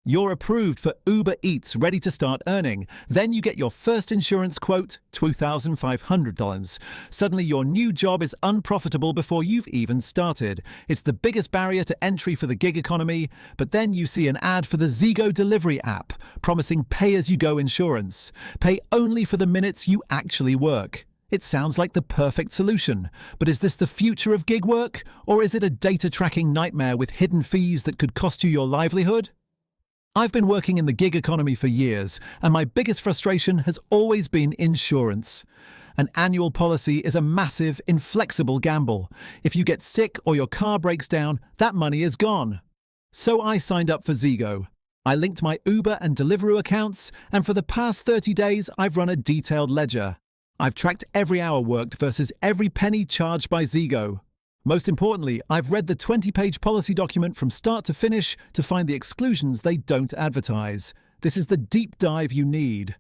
You're approved for Uber Eats, ready to start earning. Then you get your first insurance quote, $2,500. Suddenly your new job is unprofitable before you've even started. It's the biggest barrier to entry for the gig economy, but then you see an ad for the Zego delivery app, promising pay-as-you-go insurance. Pay only for the minutes you actually work. It sounds like the perfect solution, but is this the future of gig work? Or is it a data tracking nightmare with hidden fees that could cost you your livelihood? I've been working in the gig economy for years, and my biggest frustration has always been insurance. An annual policy is a massive, inflexible gamble. If you get sick or your car breaks down, that money is gone. So I signed up for Zego. I linked my Uber and Deliveroo accounts, and for the past 30 days I've run a detailed ledger. I've tracked every hour worked versus every penny charged by Zego. Most importantly, I've read the 20-page policy document from start to finish to find the exclusions they don't advertise. This is the deep dive you need.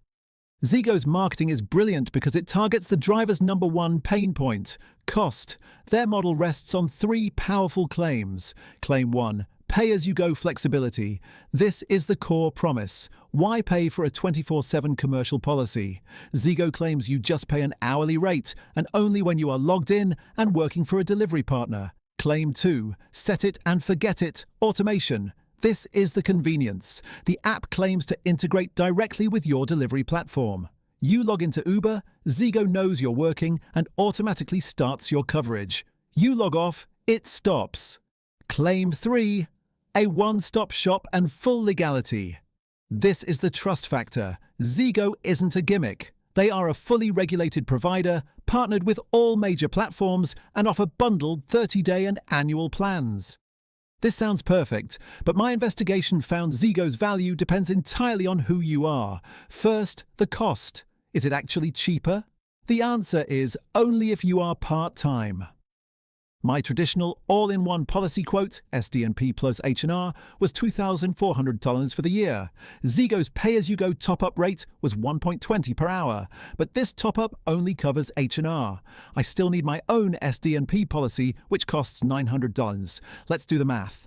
Zego's marketing is brilliant because it targets the driver's number one pain point, cost. Their model rests on three powerful claims. Claim 1. Pay-as-you-go flexibility. This is the core promise. Why pay for a 24/7 commercial policy? Zego claims you just pay an hourly rate, and only when you are logged in and working for a delivery partner. Claim 2. Set it and forget it. Automation. This is the convenience. The app claims to integrate directly with your delivery platform. You log into Uber, Zego knows you're working and automatically starts your coverage. You log off, it stops. Claim 3. A one-stop shop and full legality. This is the trust factor. Zego isn't a gimmick. They are a fully regulated provider, partnered with all major platforms, and offer bundled 30-day and annual plans. This sounds perfect, but my investigation found Zego's value depends entirely on who you are. First, the cost. Is it actually cheaper? The answer is only if you are part-time. My traditional all-in-one policy quote, SD&P plus H&R, was $2,400 for the year. Zego's pay-as-you-go top-up rate was $1.20 per hour, but this top-up only covers H&R. I still need my own SD&P policy, which costs $900. Let's do the math.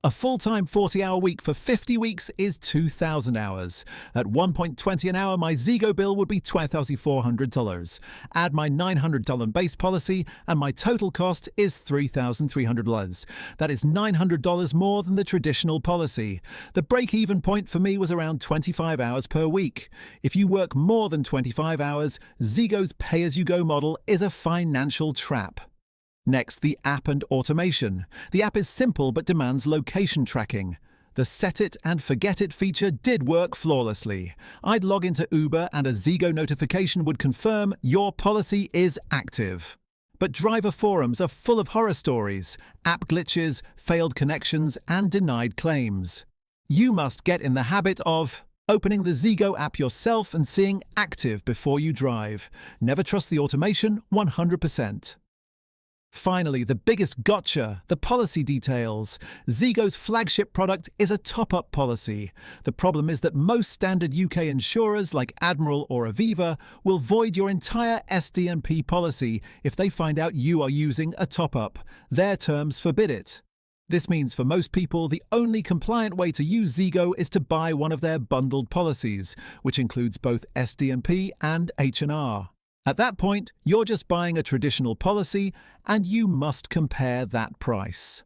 A full-time 40-hour week for 50 weeks is 2,000 hours. At $1.20 an hour, my Zego bill would be $12,400. Add my $900 base policy, and my total cost is $3,300. That is $900 more than the traditional policy. The break-even point for me was around 25 hours per week. If you work more than 25 hours, Zego's pay-as-you-go model is a financial trap. Next, the app and automation. The app is simple but demands location tracking. The set it and forget it feature did work flawlessly. I'd log into Uber and a Zego notification would confirm your policy is active. But driver forums are full of horror stories, app glitches, failed connections, and denied claims. You must get in the habit of opening the Zego app yourself and seeing active before you drive. Never trust the automation 100%. Finally, the biggest gotcha, the policy details. Zego's flagship product is a top-up policy. The problem is that most standard UK insurers like Admiral or Aviva will void your entire SD&P policy if they find out you are using a top-up. Their terms forbid it. This means for most people, the only compliant way to use Zego is to buy one of their bundled policies, which includes both SD&P and H&R. At that point, you're just buying a traditional policy, and you must compare that price.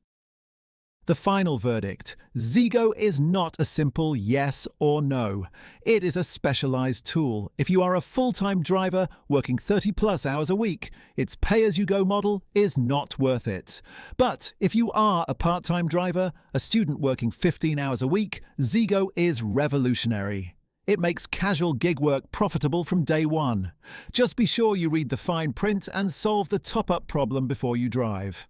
The final verdict: Zego is not a simple yes or no. It is a specialized tool. If you are a full-time driver working 30+ hours a week, its pay-as-you-go model is not worth it. But if you are a part-time driver, a student working 15 hours a week, Zego is revolutionary. It makes casual gig work profitable from day one. Just be sure you read the fine print and solve the top-up problem before you drive.